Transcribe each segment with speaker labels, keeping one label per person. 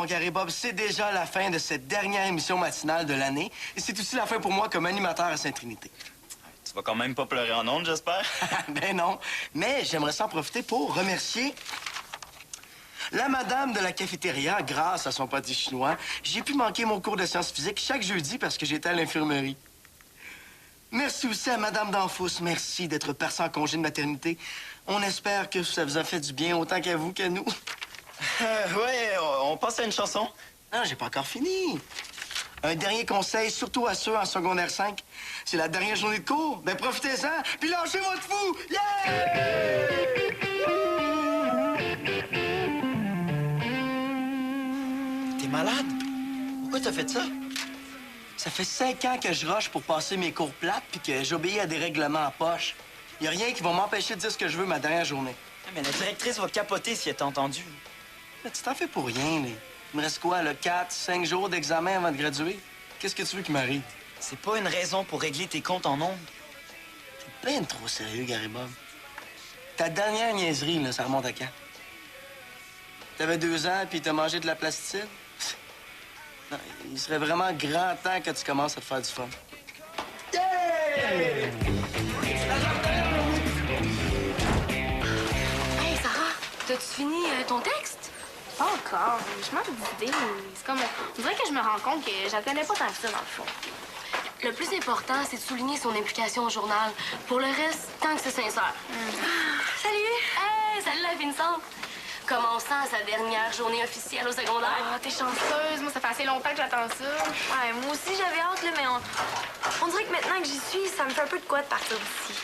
Speaker 1: Gary Bob, c'est déjà la fin de cette dernière émission matinale de l'année. Et c'est aussi la fin pour moi comme animateur à Sainte-Trinité.
Speaker 2: Tu vas quand même pas pleurer en ondes, j'espère?
Speaker 1: Ben non. Mais j'aimerais s'en profiter pour remercier la madame de la cafétéria. Grâce à son pâté chinois, j'ai pu manquer mon cours de sciences physiques chaque jeudi parce que j'étais à l'infirmerie. Merci aussi à madame Danfous. Merci d'être partie en congé de maternité. On espère que ça vous a fait du bien autant qu'à vous qu'à nous.
Speaker 2: Ouais, on passe à une chanson.
Speaker 1: Non, j'ai pas encore fini. Un dernier conseil, surtout à ceux en secondaire 5. C'est la dernière journée de cours. Ben, profitez-en, puis lâchez votre fou! Yeah!
Speaker 2: T'es malade? Pourquoi t'as fait ça?
Speaker 1: Ça fait 5 ans que je rush pour passer mes cours plates puis que j'obéis à des règlements en poche. Y a rien qui va m'empêcher de dire ce que je veux ma dernière journée.
Speaker 2: Mais la directrice va capoter si elle t'a entendu.
Speaker 1: Mais tu t'en fais pour rien, là. Il me reste quoi, là, 4, 5 jours d'examen avant de graduer? Qu'est-ce que tu veux qui m'arrive?
Speaker 2: C'est pas une raison pour régler tes comptes en ondes.
Speaker 1: T'es bien trop sérieux, Gary Bob. Ta dernière niaiserie, là, ça remonte à quand? T'avais 2 ans puis t'as mangé de la plasticine? Non, il serait vraiment grand temps que tu commences à te faire du fun. Yeah!
Speaker 3: Hey, Sarah, t'as-tu fini ton texte?
Speaker 4: Pas encore. Je manque d'idées. C'est comme... On dirait que je me rends compte que je la connais pas tant que ça, dans le fond.
Speaker 3: Le plus important, c'est de souligner son implication au journal. Pour le reste, tant que c'est sincère.
Speaker 4: Salut!
Speaker 3: Hey, salut la finissante! Commençant sa dernière journée officielle au secondaire.
Speaker 4: Ah, t'es chanceuse. Moi, ça fait assez longtemps que j'attends ça.
Speaker 5: Ouais, moi aussi, j'avais hâte, là, mais on dirait que maintenant que j'y suis, ça me fait un peu de quoi de partir d'ici.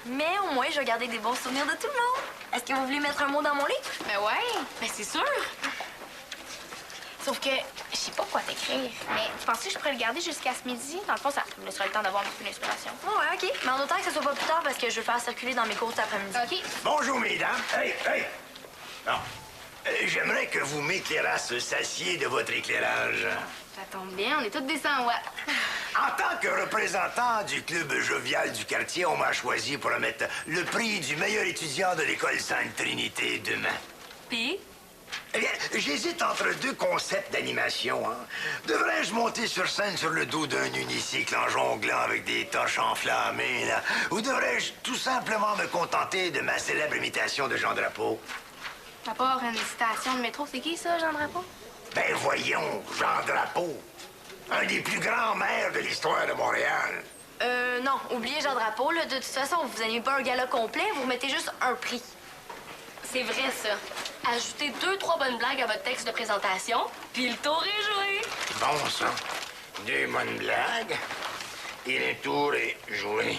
Speaker 5: Mais au moins, je vais garder des bons souvenirs de tout le monde. Est-ce que vous voulez mettre un mot dans mon livre?
Speaker 4: Ben ouais.
Speaker 3: Ben c'est sûr!
Speaker 4: Sauf que je sais pas quoi t'écrire. Mais tu penses que je pourrais le garder jusqu'à ce midi? Dans le fond, ça me laissera le temps d'avoir un peu d'inspiration.
Speaker 5: Ouais, OK. Mais en autant que ce soit pas plus tard parce que je veux faire circuler dans mes cours cet après-midi.
Speaker 4: OK.
Speaker 6: Bonjour, mesdames. Hey, hey! Non. J'aimerais que vous m'éclairassiez de votre éclairage.
Speaker 4: Ça tombe bien, on est tous des 100 watts.
Speaker 6: En tant que représentant du club jovial du quartier, on m'a choisi pour remettre le prix du meilleur étudiant de l'école Sainte-Trinité demain.
Speaker 3: Puis?
Speaker 6: Eh bien, j'hésite entre 2 concepts d'animation. Hein. Devrais-je monter sur scène sur le dos d'un unicycle en jonglant avec des torches enflammées, là? Ou devrais-je tout simplement me contenter de ma célèbre imitation de Jean Drapeau?
Speaker 4: À part une station de métro, c'est qui ça, Jean Drapeau?
Speaker 6: Ben voyons, Jean Drapeau. Un des plus grands maires de l'histoire de Montréal.
Speaker 5: Non, oubliez Jean Drapeau, là. De toute façon, vous n'animez pas un gala complet, vous remettez juste un prix.
Speaker 3: C'est vrai, ça. Ajoutez 2-3 bonnes blagues à votre texte de présentation, puis le tour est joué.
Speaker 6: Bon, ça. 2 bonnes blagues. Et le tour est joué.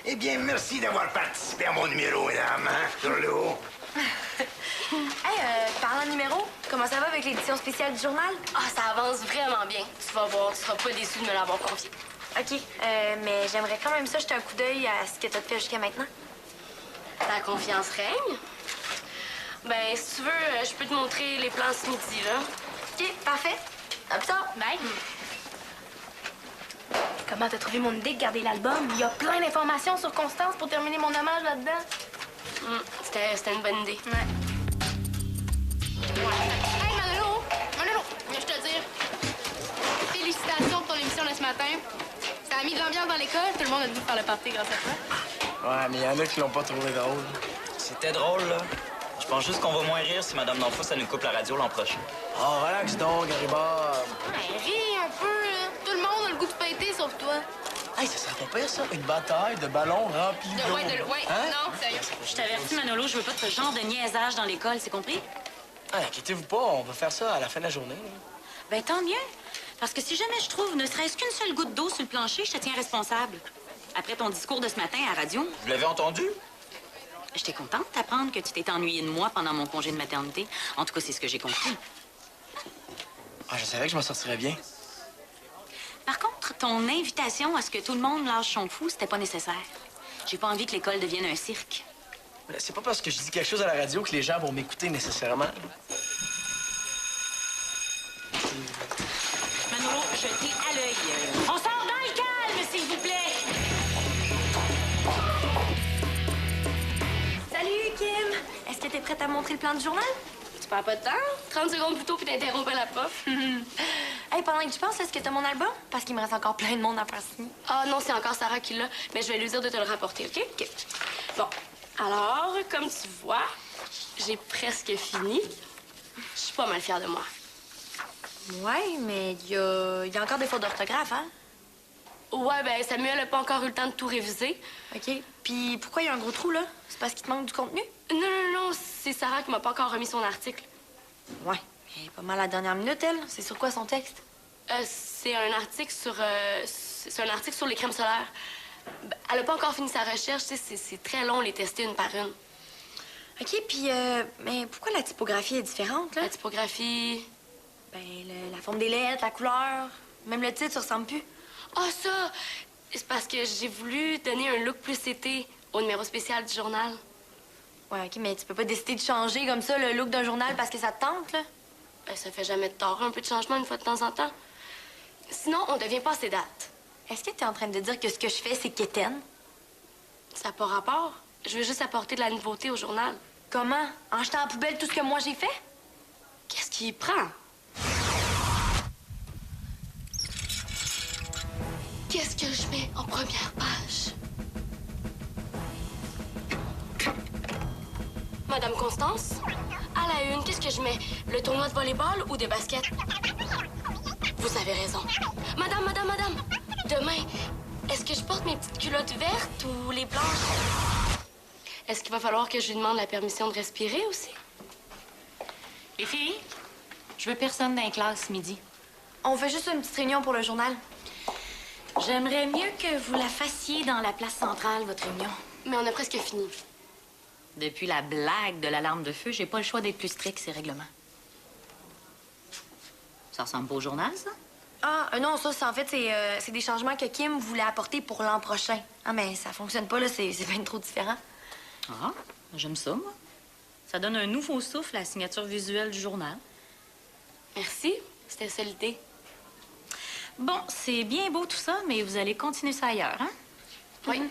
Speaker 6: Eh bien, merci d'avoir participé à mon numéro, mesdames, hein, sur le haut.
Speaker 5: Hey, parlant de numéro, comment ça va avec l'édition spéciale du journal?
Speaker 3: Ah, ça avance vraiment bien. Tu vas voir, tu seras pas déçu de me l'avoir confié.
Speaker 5: OK, mais j'aimerais quand même ça jeter un coup d'œil à ce que tu as fait jusqu'à maintenant.
Speaker 3: Ta confiance règne? Ben, si tu veux, je peux te montrer les plans ce midi, là.
Speaker 5: OK, parfait. À plus tard.
Speaker 4: Bye. Comment t'as trouvé mon idée de garder l'album? Il y a plein d'informations sur Constance pour terminer mon hommage là-dedans.
Speaker 3: C'était une bonne idée.
Speaker 4: Ouais. Hey, Manolo! Manolo, viens je te le dire. Félicitations pour ton émission de ce matin. Ça a mis de l'ambiance dans l'école. Tout le monde a dû faire le party grâce à toi.
Speaker 1: Ouais, mais il y en a qui l'ont pas trouvé drôle.
Speaker 2: C'était drôle, là. Je pense juste qu'on va moins rire si Mme Danfous, ça nous coupe la radio l'an prochain.
Speaker 1: Oh, relax donc, Gary Bob.
Speaker 4: Ouais, ris un peu, là. Tout le monde a le goût de fêter, sauf toi.
Speaker 1: Hey, ça serait pas pire, ça? Une bataille de ballons remplis d'eau.
Speaker 4: Ouais,
Speaker 1: Hein?
Speaker 4: non, sérieux.
Speaker 7: Je t'avertis, Manolo, je veux pas de ce genre de niaisage dans l'école, c'est compris?
Speaker 1: Hey, inquiétez-vous pas, on va faire ça à la fin de la journée. Là.
Speaker 7: Ben tant mieux. Parce que si jamais je trouve ne serait-ce qu'une seule goutte d'eau sur le plancher, je te tiens responsable. Après ton discours de ce matin à la radio,
Speaker 2: Vous l'avez entendu?
Speaker 7: j'étais contente d'apprendre que tu t'étais ennuyée de moi pendant mon congé de maternité. En tout cas, c'est ce que j'ai compris.
Speaker 1: Ah, je savais que je m'en sortirais bien.
Speaker 7: Par contre, ton invitation à ce que tout le monde lâche son fou, c'était pas nécessaire. J'ai pas envie que l'école devienne un cirque.
Speaker 1: C'est pas parce que je dis quelque chose à la radio que les gens vont m'écouter nécessairement.
Speaker 7: Manolo, je t'ai à l'œil. On sort dans le calme, s'il vous plaît!
Speaker 5: Salut, Kim! Est-ce que t'es prête à montrer le plan du journal?
Speaker 3: perds pas de temps. 30 secondes plus tôt, puis t'interrompais la prof.
Speaker 5: Hey, pendant que tu penses, est-ce que t'as mon album? Parce qu'il me reste encore plein de monde à faire signer.
Speaker 3: Ah non, c'est encore Sarah qui l'a, mais je vais lui dire de te le rapporter, OK? OK. Bon, alors, comme tu vois, j'ai presque fini. Je suis pas mal fière de moi.
Speaker 5: Ouais, mais il y a encore des fautes d'orthographe, hein?
Speaker 3: Ouais, ben Samuel n'a pas encore eu le temps de tout réviser.
Speaker 5: OK. Puis pourquoi il y a un gros trou, là? C'est parce qu'il te manque du contenu?
Speaker 3: Non, c'est Sarah qui m'a pas encore remis son article.
Speaker 5: Ouais. Elle est pas mal à la dernière minute, elle. C'est sur quoi son texte?
Speaker 3: C'est un article sur les crèmes solaires. Ben, elle a pas encore fini sa recherche, tu sais, c'est très long les tester une par une.
Speaker 5: OK, puis mais pourquoi la typographie est différente, là?
Speaker 3: La typographie...
Speaker 5: Ben, la forme des lettres, la couleur, même le titre, ça ressemble plus.
Speaker 3: Ah, ça! C'est parce que j'ai voulu donner un look plus été au numéro spécial du journal.
Speaker 5: Ouais, OK, mais tu peux pas décider de changer comme ça le look d'un journal parce que ça te tente, là?
Speaker 3: Ben, ça fait jamais de tort, un peu de changement une fois de temps en temps. Sinon, on devient pas ces dates.
Speaker 5: Est-ce que t'es en train de dire que ce que je fais, c'est quétaine?
Speaker 3: Ça n'a pas rapport. Je veux juste apporter de la nouveauté au journal.
Speaker 5: Comment? En jetant en poubelle tout ce que moi j'ai fait?
Speaker 3: Qu'est-ce qui y prend? Qu'est-ce que je mets en première page? Madame Constance, à la une, qu'est-ce que je mets? Le tournoi de volleyball ou des baskets? Vous avez raison. Madame, demain, est-ce que je porte mes petites culottes vertes ou les blanches? Est-ce qu'il va falloir que je lui demande la permission de respirer aussi?
Speaker 7: Les filles, je veux personne dans les classes ce midi.
Speaker 5: On fait juste une petite réunion pour le journal.
Speaker 7: J'aimerais mieux que vous la fassiez dans la place centrale, votre réunion.
Speaker 3: Mais on a presque fini.
Speaker 7: Depuis la blague de l'alarme de feu, j'ai pas le choix d'être plus strict, ces règlements. Ça ressemble pas au journal, ça?
Speaker 5: Ah, non, ça, en fait, c'est des changements que Kim voulait apporter pour l'an prochain. Ah, mais ça fonctionne pas, là, c'est bien trop différent.
Speaker 7: Ah, j'aime ça, moi. Ça donne un nouveau souffle à la signature visuelle du journal.
Speaker 3: Merci, c'était ça l'idée.
Speaker 7: Bon, c'est bien beau tout ça, mais vous allez continuer ça ailleurs, hein?
Speaker 3: Oui.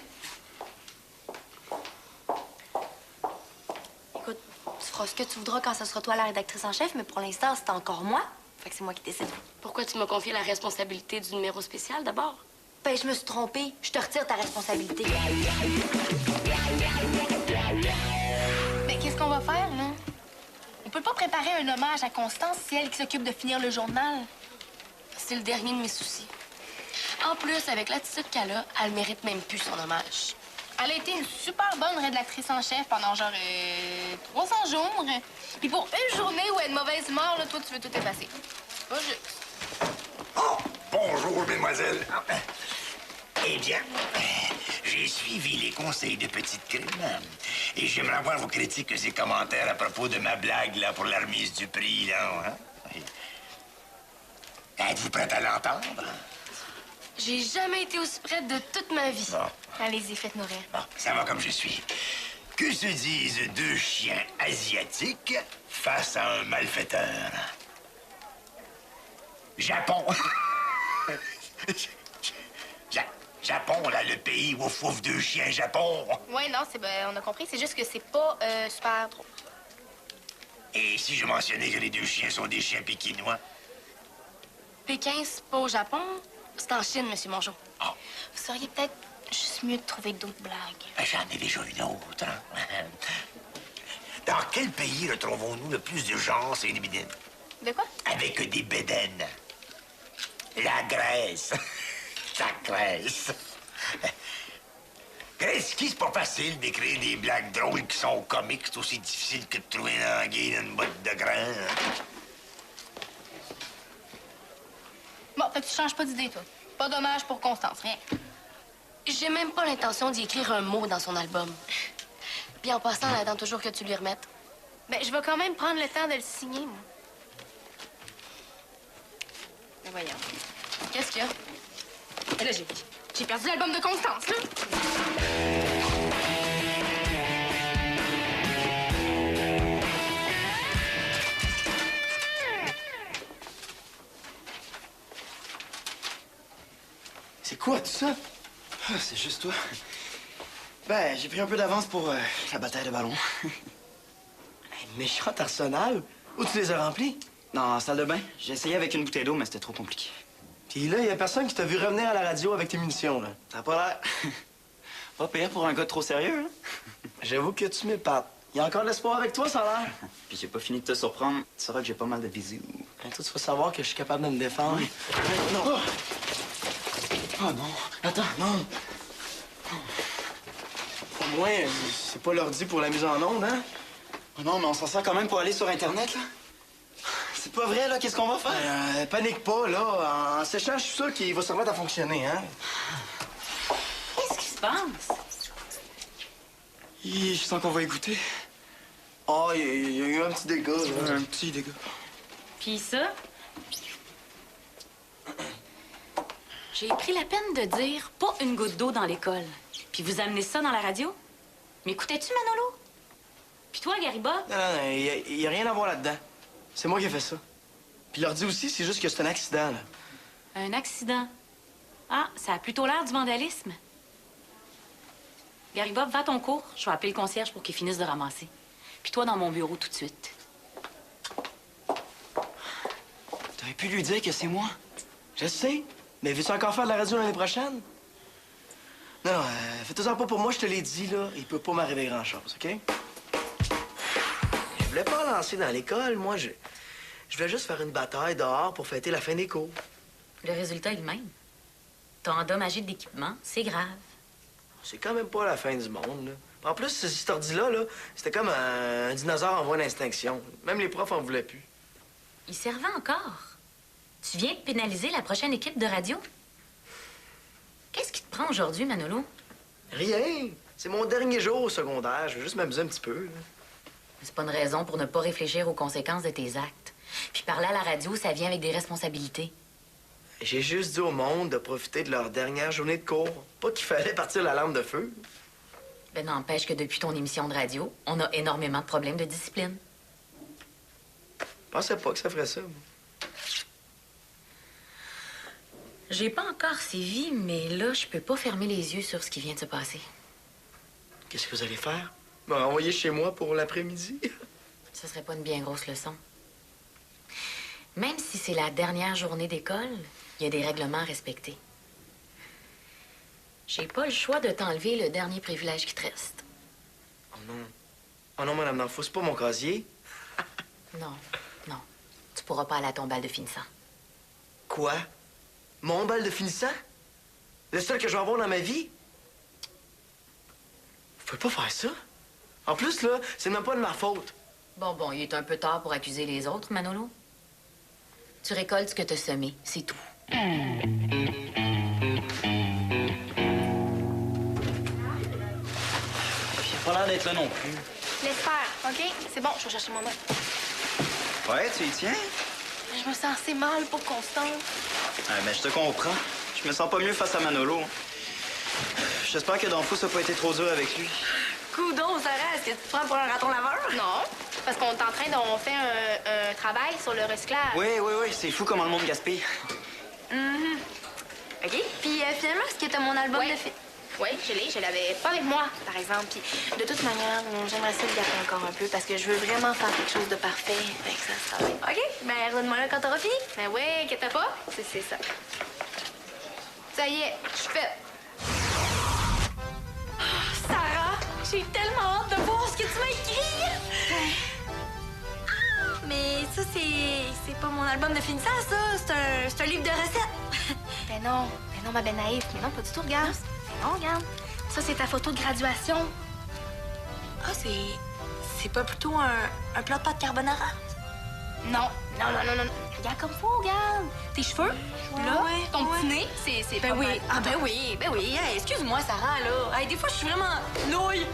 Speaker 5: Écoute, tu feras ce que tu voudras quand ce sera toi la rédactrice en chef, mais pour l'instant, c'est encore moi. Fait que c'est moi qui décide.
Speaker 3: Pourquoi tu m'as confié la responsabilité du numéro spécial d'abord?
Speaker 5: Ben, je me suis trompée. Je te retire ta responsabilité.
Speaker 4: Mais qu'est-ce qu'on va faire, là? On peut pas préparer un hommage à Constance, c'est elle qui s'occupe de finir le journal.
Speaker 3: C'est le dernier de mes soucis. En plus, avec l'attitude qu'elle a, elle mérite même plus son hommage.
Speaker 4: Elle a été une super bonne rédactrice en chef pendant genre 300 jours. Puis pour une journée où elle a une mauvaise humeur, là, toi, tu veux tout effacer. C'est pas juste.
Speaker 6: Oh, bonjour, mesdemoiselles. Eh bien, j'ai suivi les conseils de Petite Crème et j'aimerais avoir vos critiques et commentaires à propos de ma blague là pour la remise du prix, là. Hein? Êtes-vous prête à l'entendre?
Speaker 3: J'ai jamais été aussi prête de toute ma vie.
Speaker 6: Bon.
Speaker 4: Allez-y, faites-nous rire.
Speaker 6: Bon, ça va comme je suis. Que se disent deux chiens asiatiques face à un malfaiteur? Japon. Japon, là, le pays où fouf deux chiens, Japon.
Speaker 4: Ouais, non, on a compris. C'est juste que c'est pas super drôle.
Speaker 6: Et si je mentionnais que les deux chiens sont des chiens pékinois?
Speaker 3: Pékin, c'est pas au Japon, c'est en Chine, Monsieur Mongeau.
Speaker 6: Oh,
Speaker 4: Vous seriez peut-être juste mieux de trouver d'autres blagues.
Speaker 6: j'en ai déjà une autre, hein? Dans quel pays retrouvons-nous le plus d'urgence et de bédaines?
Speaker 4: De quoi?
Speaker 6: Avec des bédaines. La Grèce. La Grèce. Grèce, c'est pas facile d'écrire des blagues drôles qui sont comiques. C'est aussi difficile que de trouver un anguille dans une botte de grains.
Speaker 4: Bon, fait que tu changes pas d'idée, toi. Pas dommage pour Constance, rien.
Speaker 3: J'ai même pas l'intention d'y écrire un mot dans son album. Puis en passant, elle attend toujours que tu lui remettes.
Speaker 4: Ben, je vais quand même prendre le temps de le signer, moi.
Speaker 3: Mais voyons. Qu'est-ce qu'il y a?
Speaker 4: Et là, j'ai perdu l'album de Constance, là.
Speaker 1: C'est quoi tout ça? Ah, c'est juste toi. Ben, j'ai pris un peu d'avance pour la bataille de ballon. Hey, méchant Arsenal. Où tu les as remplis?
Speaker 2: Dans la salle de bain. J'ai essayé avec une bouteille d'eau, mais c'était trop compliqué.
Speaker 1: Puis là, il y a personne qui t'a vu revenir à la radio avec tes munitions, là.
Speaker 2: Ça a pas l'air. Pas pire pour un gars trop sérieux, hein?
Speaker 1: J'avoue que tu m'épates. Il y a encore de l'espoir avec toi, ça a l'air.
Speaker 2: Puis j'ai pas fini de te surprendre. Tu sauras que j'ai pas mal de bisous.
Speaker 1: Ben, toi, tu vas savoir que je suis capable de me défendre.
Speaker 2: Non. Oh. Oh non. Attends, non.
Speaker 1: Au moins, c'est pas l'ordi pour la mise en onde, hein?
Speaker 2: Oh non, mais on s'en sert quand même pour aller sur Internet, là. C'est pas vrai, là. Qu'est-ce qu'on va faire?
Speaker 1: Panique pas, là. En séchant, je suis sûr qu'il va se remettre à fonctionner, hein?
Speaker 7: Qu'est-ce qui se passe?
Speaker 2: Je sens qu'on va écouter.
Speaker 1: Oh, il y a eu un petit dégât, là.
Speaker 2: Un petit dégât.
Speaker 7: Puis ça? J'ai pris la peine de dire pas une goutte d'eau dans l'école. Puis vous amenez ça dans la radio? M'écoutais-tu, Manolo? Puis toi, Gariba?
Speaker 1: Non, il y a rien à voir là-dedans. C'est moi qui ai fait ça. Puis l'ordi aussi, c'est juste que c'est un accident, là.
Speaker 7: Un accident. Ah, ça a plutôt l'air du vandalisme. Gariba, va à ton cours. Je vais appeler le concierge pour qu'il finisse de ramasser. Puis toi, dans mon bureau tout de suite.
Speaker 2: T'aurais pu lui dire que c'est moi.
Speaker 1: Je sais. Mais veux-tu encore faire de la radio l'année prochaine? Non, fais-toi-en pas pour moi, je te l'ai dit, là. Il peut pas m'arriver grand-chose, OK? Je voulais pas lancer dans l'école, moi. Je voulais juste faire une bataille dehors pour fêter la fin des cours.
Speaker 7: Le résultat est le même. T'as endommagé de l'équipement, c'est grave.
Speaker 1: C'est quand même pas la fin du monde, là. En plus, cet ordi-là, là, c'était comme un dinosaure en voie d'extinction. Même les profs en voulaient plus.
Speaker 7: Il servait encore. Tu viens de pénaliser la prochaine équipe de radio? Qu'est-ce qui te prend aujourd'hui, Manolo?
Speaker 1: Rien. C'est mon dernier jour au secondaire. Je veux juste m'amuser un petit peu, là.
Speaker 7: C'est pas une raison pour ne pas réfléchir aux conséquences de tes actes. Puis parler à la radio, ça vient avec des responsabilités.
Speaker 1: J'ai juste dit au monde de profiter de leur dernière journée de cours. Pas qu'il fallait partir la lampe de feu.
Speaker 7: Ben n'empêche que depuis ton émission de radio, on a énormément de problèmes de discipline.
Speaker 1: Je pensais pas que ça ferait ça, moi.
Speaker 7: J'ai pas encore sévi, mais là, je peux pas fermer les yeux sur ce qui vient de se passer.
Speaker 1: Qu'est-ce que vous allez faire? Me renvoyer chez moi pour l'après-midi?
Speaker 7: Ce serait pas une bien grosse leçon. Même si c'est la dernière journée d'école, il y a des règlements à respecter. J'ai pas le choix de t'enlever le dernier privilège qui te reste.
Speaker 1: Oh non. Oh non, Madame Danfou, c'est pas mon casier.
Speaker 7: Non, non. Tu pourras pas aller à ton bal de finissant.
Speaker 1: Quoi? Mon bal de finissant? Le seul que je vais avoir dans ma vie? Vous pouvez pas faire ça. En plus, là, c'est même pas de ma faute.
Speaker 7: Bon, il est un peu tard pour accuser les autres, Manolo. Tu récoltes ce que t'as semé, c'est tout.
Speaker 2: Il a pas l'air d'être là non plus.
Speaker 4: Laisse faire, OK? C'est bon, je vais chercher mon note.
Speaker 2: Ouais, tu y tiens?
Speaker 4: Je me sens assez mal pour Constance.
Speaker 2: Ben, je te comprends. Je me sens pas mieux face à Manolo. J'espère que Danfou n'a pas été trop dur avec lui.
Speaker 5: Coudon, Sarah, est-ce que tu te prends pour un raton laveur?
Speaker 4: Non, parce qu'on est en train on fait un travail sur le recyclage.
Speaker 2: Oui, c'est fou comment le monde gaspille.
Speaker 5: OK. Puis finalement, est-ce que t'as mon album
Speaker 4: Ouais.
Speaker 5: de filles?
Speaker 4: Oui, je l'avais pas avec moi, par exemple. Puis de toute manière, j'aimerais ça le garder encore un peu parce que je veux vraiment faire quelque chose de parfait. Fait que ça sera bien.
Speaker 5: OK. Ben, redonne-moi là quand t'auras fini.
Speaker 4: Ben oui, inquiète pas. C'est ça. Ça y est, je suis faite.
Speaker 5: Sarah, j'ai tellement hâte de voir ce que tu m'as écrit. Mais ça, c'est pas mon album de finissant, ça. C'est un livre de recettes.
Speaker 4: Ben non, ma belle naïve. Mais non, pas du tout, regarde. Ben non, regarde. Ça, c'est ta photo de graduation.
Speaker 5: Ah, c'est pas plutôt un plat de pâte carbonara?
Speaker 4: Non. Regarde comme faut, regarde. Tes cheveux, là,
Speaker 5: ouais,
Speaker 4: ton
Speaker 5: ouais.
Speaker 4: petit nez, c'est
Speaker 5: Ben
Speaker 4: pas
Speaker 5: oui,
Speaker 4: mal.
Speaker 5: ben oui. Hey, excuse-moi, Sarah, là. Hey, des fois, je suis vraiment nouille.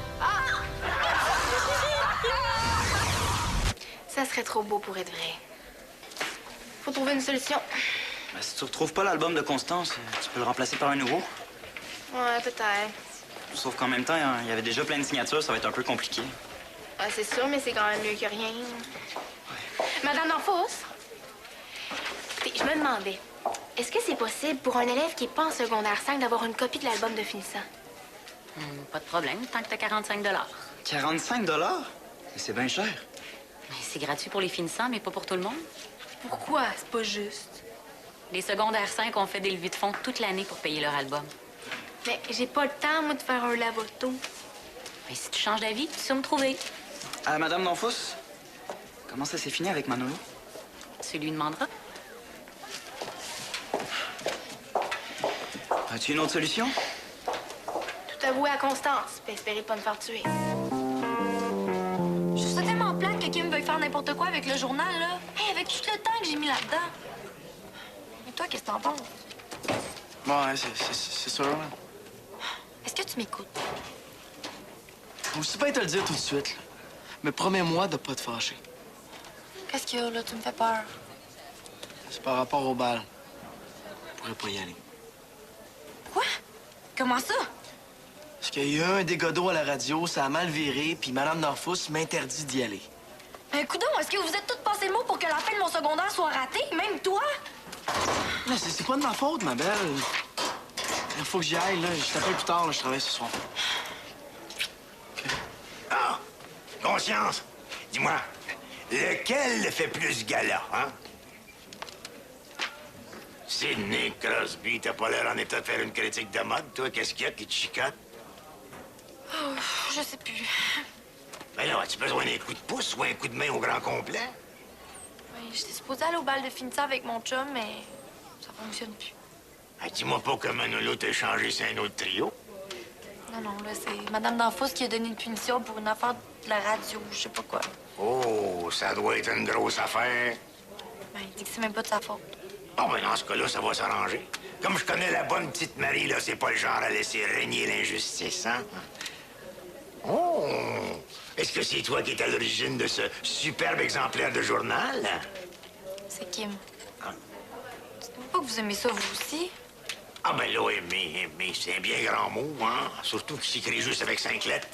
Speaker 4: Ça serait trop beau pour être vrai. Faut trouver une solution.
Speaker 2: Ben, si tu retrouves pas l'album de Constance, tu peux le remplacer par un nouveau.
Speaker 4: Ouais, peut-être.
Speaker 2: Sauf qu'en même temps, il y avait déjà plein de signatures, ça va être un peu compliqué.
Speaker 4: Ouais, c'est sûr, mais c'est quand même mieux que rien. Madame Danfous, écoutez, je me demandais, est-ce que c'est possible pour un élève qui n'est pas en secondaire 5 d'avoir une copie de l'album de finissant?
Speaker 7: Pas de problème, tant que t'as 45 $.
Speaker 2: 45 $? C'est bien cher.
Speaker 7: Mais c'est gratuit pour les finissants, mais pas pour tout le monde.
Speaker 5: Pourquoi? C'est pas juste.
Speaker 7: Les secondaires 5 ont fait des levées de fonds toute l'année pour payer leur album.
Speaker 4: Mais j'ai pas le temps, moi, de faire un lavoto.
Speaker 7: Mais si tu changes d'avis, tu sais me trouver.
Speaker 2: Ah, Madame Donfus, comment ça s'est fini avec Manolo?
Speaker 7: Tu lui demanderas.
Speaker 2: As-tu une autre solution?
Speaker 4: Tout avouer à Constance, puis espérer pas me faire tuer.
Speaker 5: Je trouve ça tellement plate que Kim veuille faire n'importe quoi avec le journal, là. Hey, avec tout le temps que j'ai mis là-dedans. Et toi, qu'est-ce que t'en penses?
Speaker 1: Ouais, c'est sûr. Hein.
Speaker 5: Est-ce que tu m'écoutes?
Speaker 1: Je suis pas te le dire tout de suite, là. Mais promets-moi de pas te fâcher.
Speaker 5: Qu'est-ce qu'il y a, là? Tu me fais peur.
Speaker 1: C'est par rapport au bal. Je pourrais pas y aller.
Speaker 5: Quoi? Comment ça?
Speaker 1: Parce qu'il y a eu un dégât d'eau à la radio, ça a mal viré, puis Mme Norfus m'interdit d'y aller.
Speaker 5: Ben, coudonc, est-ce que vous êtes toutes passées le mot pour que la fin de mon secondaire soit ratée? Même toi?
Speaker 1: Là, c'est pas de ma faute, ma belle. Il faut que j'y aille, là. Je t'appelle plus tard, là. Je travaille ce soir.
Speaker 6: Ah! Conscience, dis-moi, lequel fait plus gala, hein? Sidney Crosby, t'as pas l'air en état de faire une critique de mode, toi? Qu'est-ce qu'il y a qui te chicote?
Speaker 5: Oh, je sais plus.
Speaker 6: Ben là, as-tu besoin d'un coup de pouce ou un coup de main au grand complet?
Speaker 5: Oui, j'étais supposée aller au bal de finissant avec mon chum, mais ça fonctionne plus.
Speaker 6: Ah, dis-moi pas que Manolo t'a changé sur un autre trio.
Speaker 5: Non, non, là, c'est Madame Danfous qui a donné une punition pour une affaire de la radio, je sais pas quoi.
Speaker 6: Oh, ça doit être une grosse affaire.
Speaker 5: Ben, il dit que c'est même pas de sa faute.
Speaker 6: Bon, ben dans ce cas-là, ça va s'arranger. Comme je connais la bonne petite Marie, là, c'est pas le genre à laisser régner l'injustice, hein? Oh! Est-ce que c'est toi qui es à l'origine de ce superbe exemplaire de journal?
Speaker 5: C'est Kim.
Speaker 6: Hein?
Speaker 5: Dites-vous pas que vous aimez ça, vous aussi?
Speaker 6: Ah, ben là, aimer, c'est un bien grand mot, hein? Surtout qu'il s'écrit juste avec 5 lettres.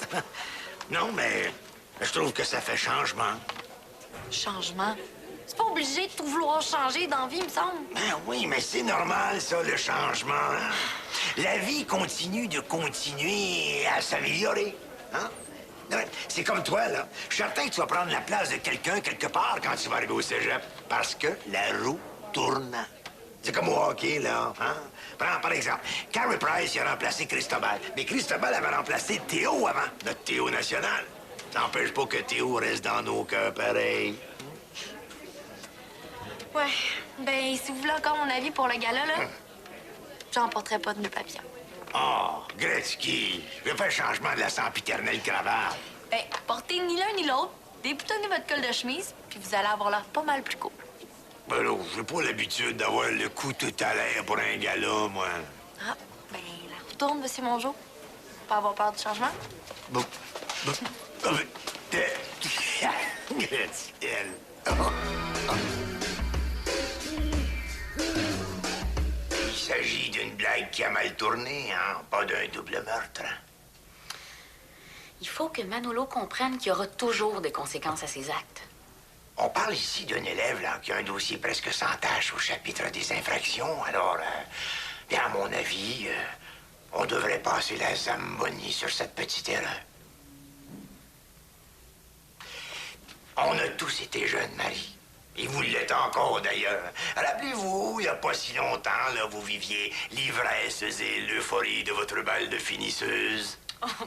Speaker 6: Non, mais je trouve que ça fait changement.
Speaker 5: Changement? C'est pas obligé de tout vouloir changer dans la vie, me semble.
Speaker 6: Ben oui, mais c'est normal, ça, le changement. Hein? La vie continue de continuer à s'améliorer. Hein? Ouais, c'est comme toi, là. Je suis certain que tu vas prendre la place de quelqu'un quelque part quand tu vas arriver au cégep. Parce que la roue tourne. C'est comme au hockey, là. Hein? Prends, par exemple, Carey Price il a remplacé Cristobal. Mais Cristobal avait remplacé Théo avant, notre Théo national. Ça n'empêche pas que Théo reste dans nos cœurs pareil.
Speaker 5: Ouais. Ben, si vous voulez encore mon avis pour le gala, là, j'emporterai pas de nœud papillon.
Speaker 6: Oh, Gretzky, je vais faire le changement de la sempiternelle cravate.
Speaker 5: Ben, portez ni l'un ni l'autre, déboutonnez votre col de chemise, puis vous allez avoir l'air pas mal plus cool.
Speaker 6: Ben là, j'ai pas l'habitude d'avoir le cou tout à l'air pour un gala, moi.
Speaker 5: Ah, ben, la retourne, monsieur Mongeau. Pas avoir peur du changement?
Speaker 6: Bon. Ah, ben, Gretzky. Il s'agit d'une blague qui a mal tourné, hein? Pas d'un double meurtre.
Speaker 7: Il faut que Manolo comprenne qu'il y aura toujours des conséquences à ses actes.
Speaker 6: On parle ici d'un élève là, qui a un dossier presque sans tache au chapitre des infractions. Alors, bien, à mon avis, on devrait passer la Zamboni sur cette petite erreur. On a tous été jeunes, Marie. Et vous l'êtes encore, d'ailleurs. Rappelez-vous, il n'y a pas si longtemps, là, vous viviez l'ivresse et l'euphorie de votre bal de finisseuse.
Speaker 7: Oh,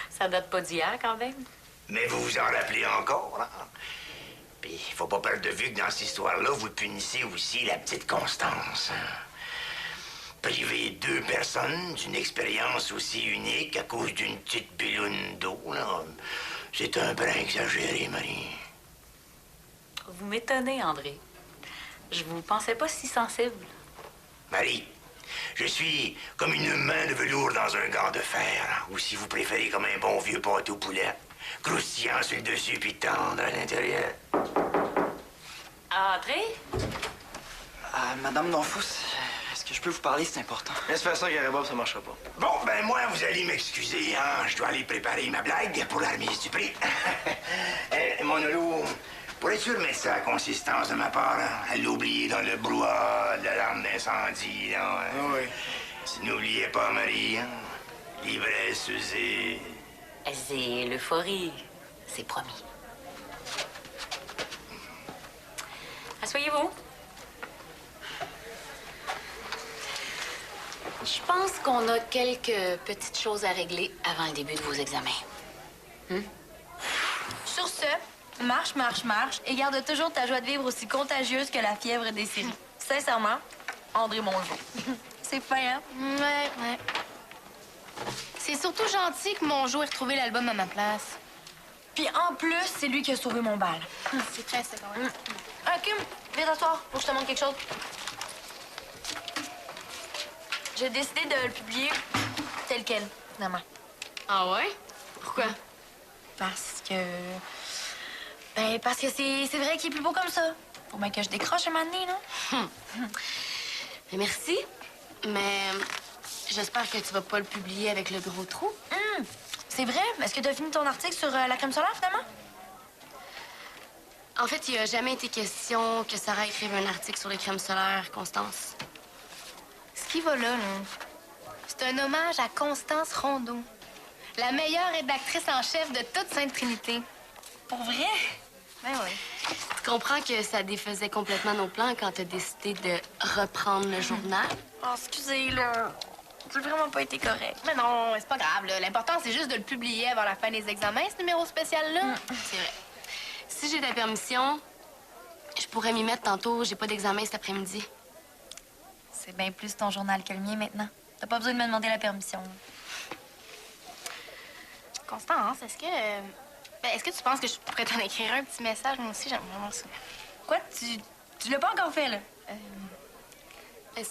Speaker 7: ça date pas d'hier, quand même.
Speaker 6: Mais vous vous en rappelez encore, hein? Puis, il faut pas perdre de vue que dans cette histoire-là, vous punissez aussi la petite Constance. Hein? Priver 2 personnes d'une expérience aussi unique à cause d'une petite billoune d'eau, là, c'est un brin exagéré, Marie.
Speaker 7: Vous m'étonnez, André. Je vous pensais pas si sensible.
Speaker 6: Marie, je suis comme une main de velours dans un gant de fer, hein, ou si vous préférez comme un bon vieux pâté au poulet, croustillant sur le dessus puis tendre à l'intérieur.
Speaker 7: André?
Speaker 2: Ah, Madame Donfus, est-ce que je peux vous parler? C'est important.
Speaker 1: Laisse faire ça, Garibob, ça marchera pas.
Speaker 6: Bon, ben moi, vous allez m'excuser, hein. Je dois aller préparer ma blague pour la remise du prix. Mon Lolo, pourrais-tu remettre ça à consistance de ma part, hein? À l'oublier dans le brouhaha de l'alarme d'incendie, là, hein?
Speaker 1: Ah oui.
Speaker 6: N'oubliez pas, Marie, hein? L'ivresse usée.
Speaker 7: C'est l'euphorie. C'est promis. Asseyez-vous. Je pense qu'on a quelques petites choses à régler avant le début de vos examens.
Speaker 5: Sur ce, marche, marche, marche et garde toujours ta joie de vivre aussi contagieuse que la fièvre des séries. Sincèrement, André Mongeau. C'est fin, hein?
Speaker 4: Ouais. C'est surtout gentil que mon jour ait retrouvé l'album à ma place.
Speaker 5: Puis en plus, c'est lui qui a sauvé mon bal.
Speaker 4: C'est très, c'est quand même.
Speaker 5: Kim, viens t'asseoir. Faut que je te montre quelque chose. J'ai décidé de le publier tel quel, finalement.
Speaker 3: Ah ouais? Pourquoi?
Speaker 5: Parce que... parce que c'est vrai qu'il est plus beau comme ça. Faut bien que je décroche un moment donné, non?
Speaker 3: Mais merci, mais j'espère que tu vas pas le publier avec le gros trou.
Speaker 5: C'est vrai? Est-ce que tu as fini ton article sur la crème solaire, finalement?
Speaker 3: En fait, il a jamais été question que Sarah écrive un article sur les crèmes solaires, Constance.
Speaker 4: Ce qui va là, c'est un hommage à Constance Rondeau, la meilleure rédactrice en chef de toute Sainte-Trinité.
Speaker 5: Pour vrai?
Speaker 4: Ben oui.
Speaker 3: Tu comprends que ça défaisait complètement nos plans quand t'as décidé de reprendre le journal?
Speaker 5: Oh, excusez, là. J'ai vraiment pas été correct.
Speaker 4: Mais non, c'est pas grave, là. L'important, c'est juste de le publier avant la fin des examens, ce numéro spécial-là.
Speaker 3: C'est vrai. Si j'ai ta permission, je pourrais m'y mettre tantôt. J'ai pas d'examen cet après-midi.
Speaker 5: C'est bien plus ton journal que le mien maintenant. T'as pas besoin de me demander la permission.
Speaker 4: Constance, est-ce que tu penses que je pourrais t'en écrire un petit message? Moi aussi, j'aime vraiment ça.
Speaker 5: Quoi? Tu l'as pas encore fait, là?
Speaker 3: Mais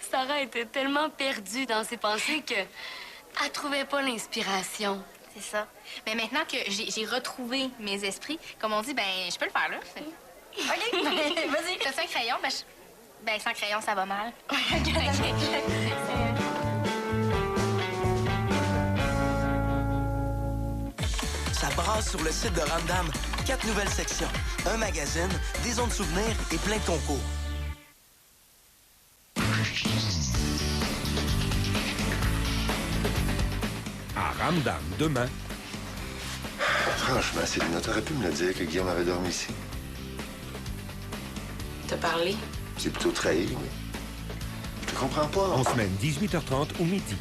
Speaker 3: Sarah était tellement perdue dans ses pensées que elle trouvait pas l'inspiration.
Speaker 4: C'est ça. Mais maintenant que j'ai retrouvé mes esprits, comme on dit, ben je peux le faire, là.
Speaker 5: OK, vas-y.
Speaker 4: T'as-tu un crayon? Ben, sans crayon, ça va mal.
Speaker 1: Ça brasse sur le site de Ramdam. 4 nouvelles sections, un magazine, des zones souvenirs et plein de concours.
Speaker 8: À Ramdam, demain.
Speaker 9: Franchement, Céline, t'aurais pu me le dire que Guillaume avait dormi ici.
Speaker 3: T'as parlé?
Speaker 9: C'est plutôt trahi, oui. Je te comprends pas.
Speaker 8: En semaine, 18h30 ou midi.